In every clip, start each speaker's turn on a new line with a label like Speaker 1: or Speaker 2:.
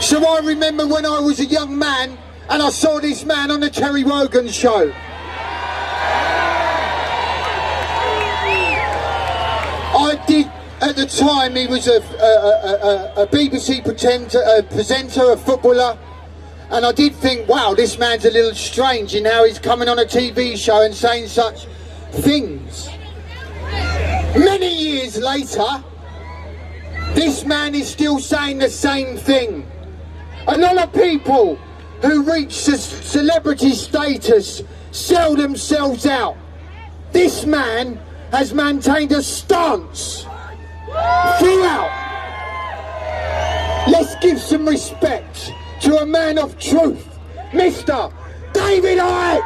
Speaker 1: So I remember when I was a young man and I saw this man on the Terry Wogan show. I did, at the time he was a BBC presenter, a footballer, and I did think, wow, this man's a little strange in how he's coming on a TV show and saying such things. Many years later, this man is still saying the same thing. A lot of people who reach celebrity status sell themselves out. This man has maintained a stance throughout. Let's give some respect to a man of truth, Mr. David Icke.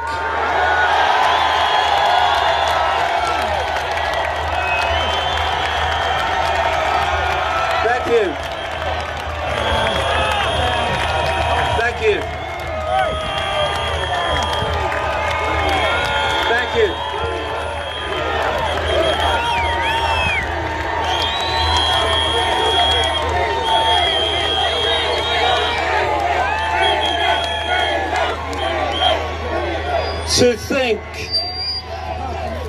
Speaker 2: Thank you. Thank you. Thank you. To think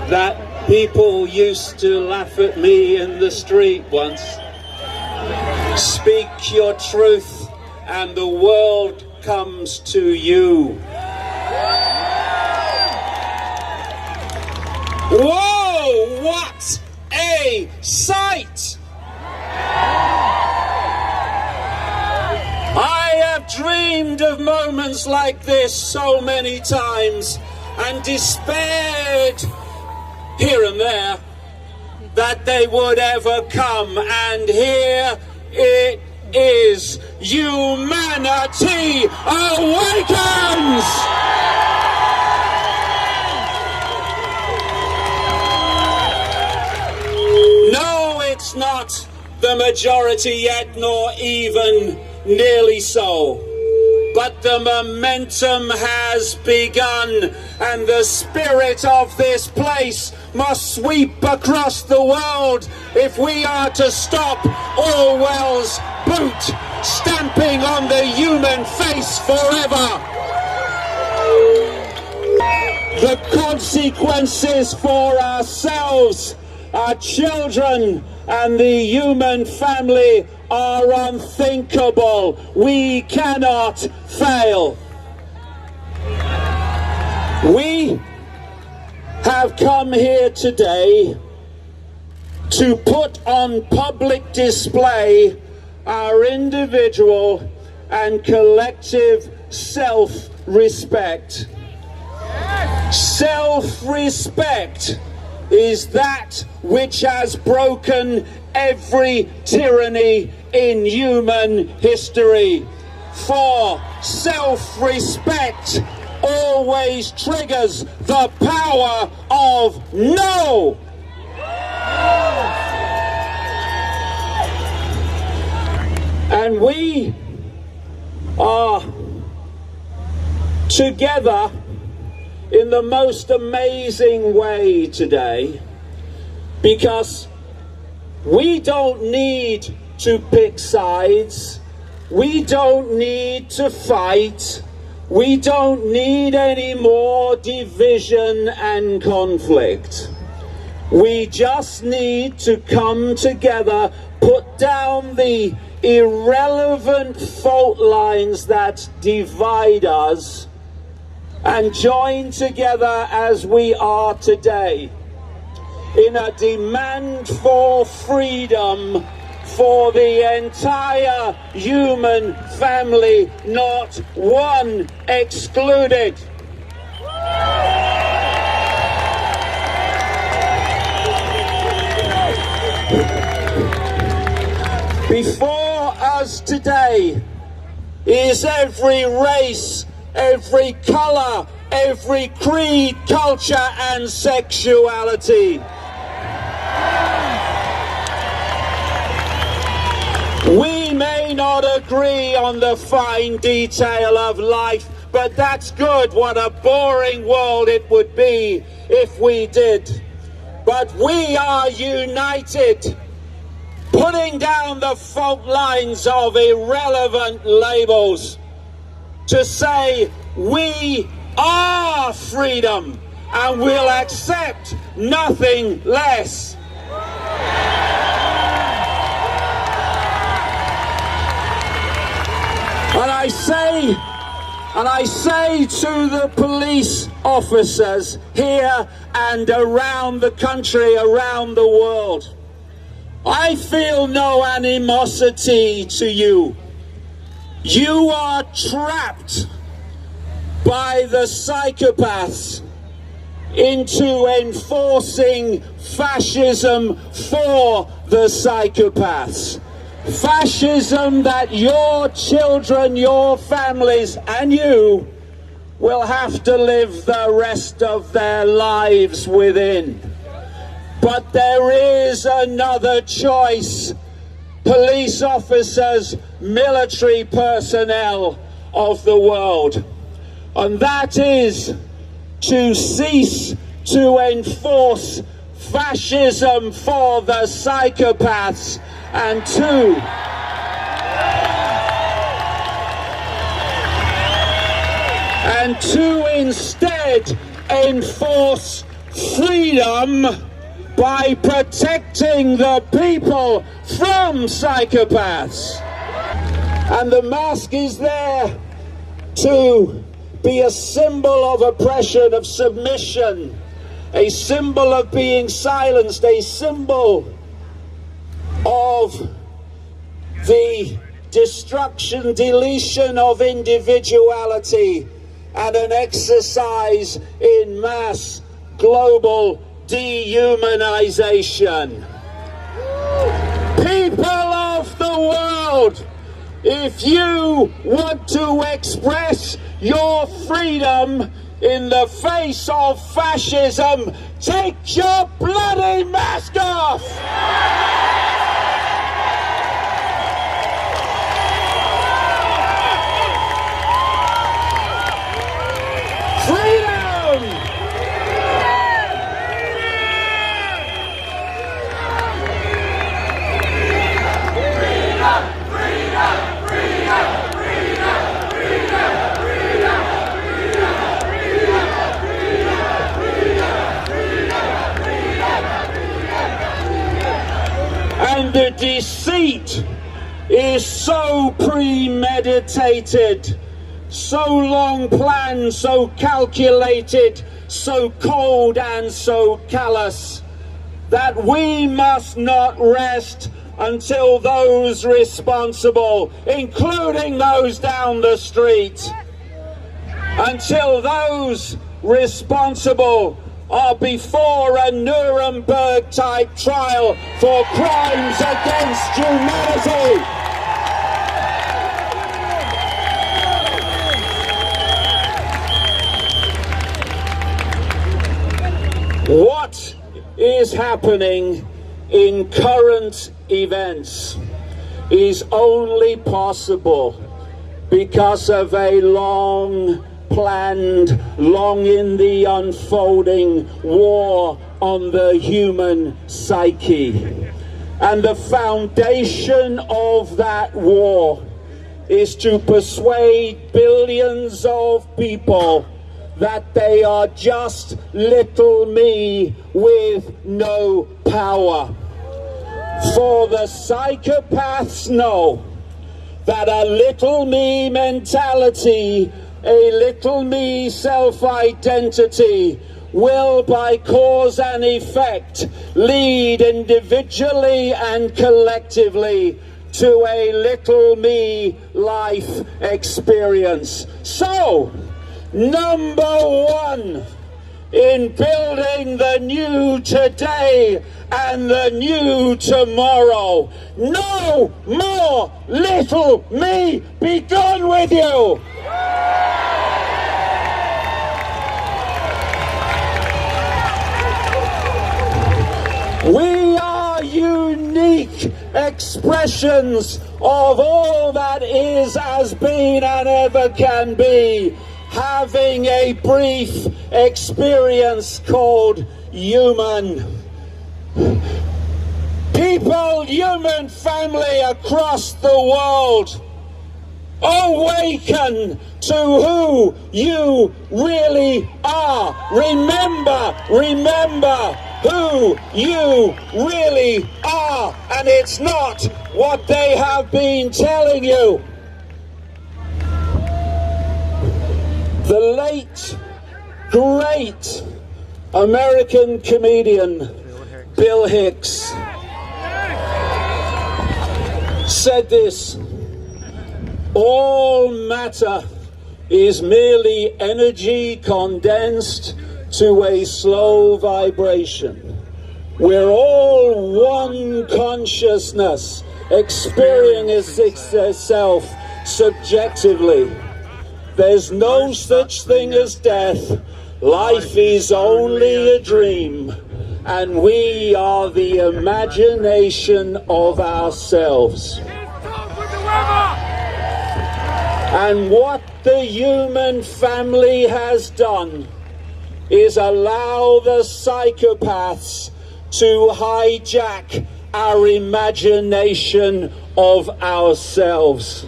Speaker 2: that people used to laugh at me in the street once. Speak your truth and the world comes to you. Whoa, what a sight! I have dreamed of moments like this so many times and despaired here and there that they would ever come, and here it is. Humanity awakens! No, it's not the majority yet, nor even nearly so. But the momentum has begun, and the spirit of this place must sweep across the world if we are to stop Orwell's boot stamping on the human face forever. The consequences for ourselves, our children, and the human family are unthinkable. We cannot fail. We have come here today to put on public display our individual and collective self-respect. Self-respect is that which has broken every tyranny in human history. For self-respect always triggers the power of no. And we are together in the most amazing way today, because we don't need to pick sides, we don't need to fight, we don't need any more division and conflict. We just need to come together, put down the irrelevant fault lines that divide us, and join together as we are today in a demand for freedom for the entire human family, not one excluded. Before us today is every race, every colour, every creed, culture and sexuality. We may not agree on the fine detail of life, but that's good. What a boring world it would be if we did. But we are united putting down the fault lines of irrelevant labels to say we are freedom and will accept nothing less. And I say to the police officers here and around the country, around the world, I feel no animosity to you. You are trapped by the psychopaths into enforcing fascism for the psychopaths. Fascism that your children, your families, and you will have to live the rest of their lives within. But there is another choice, police officers, military personnel of the world, and that is to cease to enforce fascism for the psychopaths and to instead enforce freedom by protecting the people from psychopaths. And the mask is there to be a symbol of oppression, of submission, a symbol of being silenced, a symbol of the destruction, deletion of individuality, and an exercise in mass global dehumanization. People of the world, if you want to express your freedom in the face of fascism, take your bloody mask off! And the deceit is so premeditated, so long planned, so calculated, so cold and so callous, that we must not rest until those responsible, including those down the street, until those responsible are before a Nuremberg-type trial for crimes against humanity. What is happening in current events is only possible because of a long planned, long in the unfolding war on the human psyche. And the foundation of that war is to persuade billions of people that they are just little me with no power. For the psychopaths know that a little me mentality, a little me self-identity will by cause and effect lead individually and collectively to a little me life experience. So, number one, in building the new today and the new tomorrow, no more little me, be gone with you! We are unique expressions of all that is, has been, and ever can be, having a brief experience called human. People People, human family across the world, awaken to who you really are. Remember who you really are, and it's not what they have been telling you. The late, great American comedian Bill Hicks said this: all matter is merely energy condensed to a slow vibration. We're all one consciousness experiencing itself subjectively. There's no such thing as death. Life is only a dream, and we are the imagination of ourselves. And what the human family has done is allow the psychopaths to hijack our imagination of ourselves.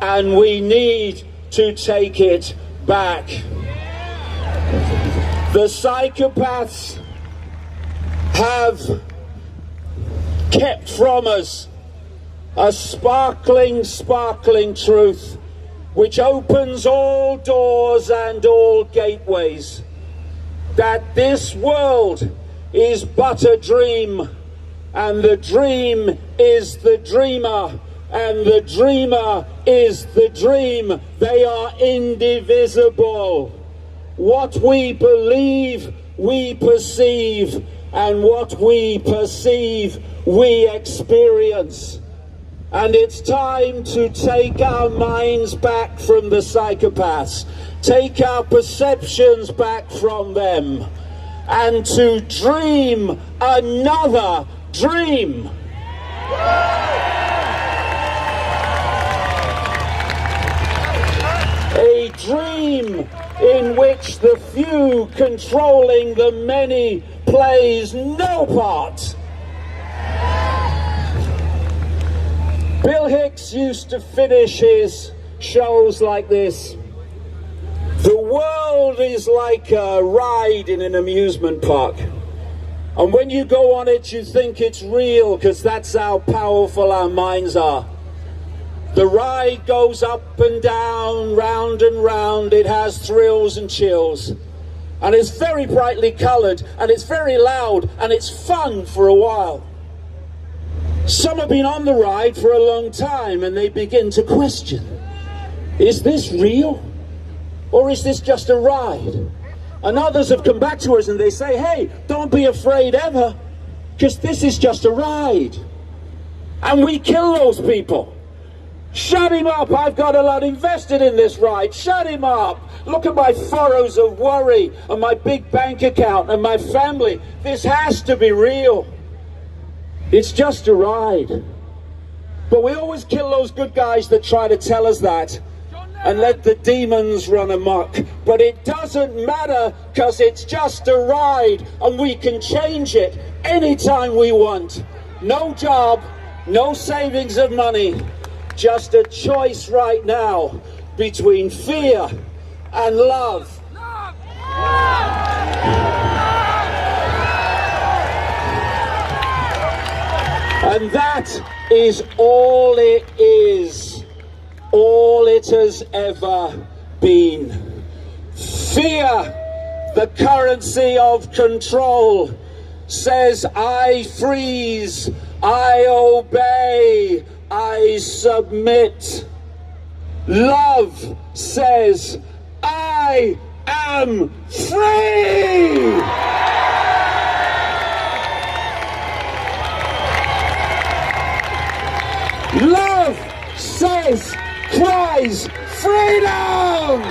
Speaker 2: And we need to take it back. The psychopaths have kept from us a sparkling truth which opens all doors and all gateways, that this world is but a dream, and the dream is the dreamer, and the dreamer is the dream. They are indivisible. What we believe, we perceive, and what we perceive, we experience. And it's time to take our minds back from the psychopaths, take our perceptions back from them, and to dream another dream. A dream in which the few controlling the many plays no part. Bill Hicks used to finish his shows like this: the world is like a ride in an amusement park, and when you go on it you think it's real, because that's how powerful our minds are. The ride goes up and down, round and round. It has thrills and chills, and it's very brightly coloured, and it's very loud, and it's fun for a while. Some have been on the ride for a long time, and they begin to question, is this real? Or is this just a ride? And others have come back to us and they say, hey, don't be afraid ever, because this is just a ride. And we kill those people. Shut him up, I've got a lot invested in this ride. Shut him up. Look at my furrows of worry and my big bank account and my family. This has to be real. It's just a ride. But we always kill those good guys that try to tell us that and let the demons run amok. But it doesn't matter, because it's just a ride, and we can change it anytime we want. No job, no savings of money, just a choice right now between fear and love. And that is all it is, all it has ever been. Fear, the currency of control, says I freeze, I obey, I submit. Love says I am free. Love says, cries, freedom!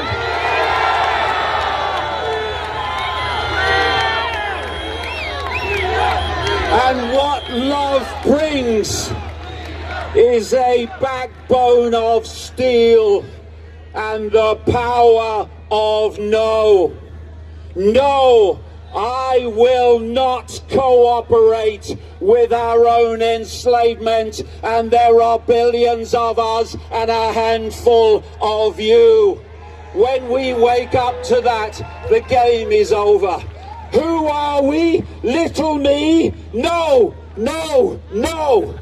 Speaker 2: And what love brings is a backbone of steel and the power of no. No, I will not cooperate with our own enslavement, and there are billions of us and a handful of you. When we wake up to that, the game is over. Who are we? Little me? No, no, no.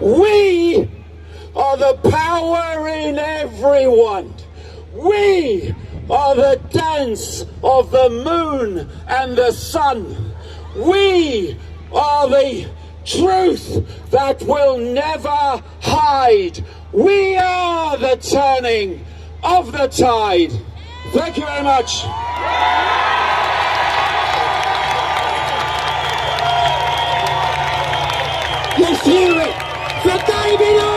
Speaker 2: We are the power in everyone. We are the dance of the moon and the sun. We are the truth that will never hide. We are the turning of the tide. Thank you very much.
Speaker 1: Let's hear it for David.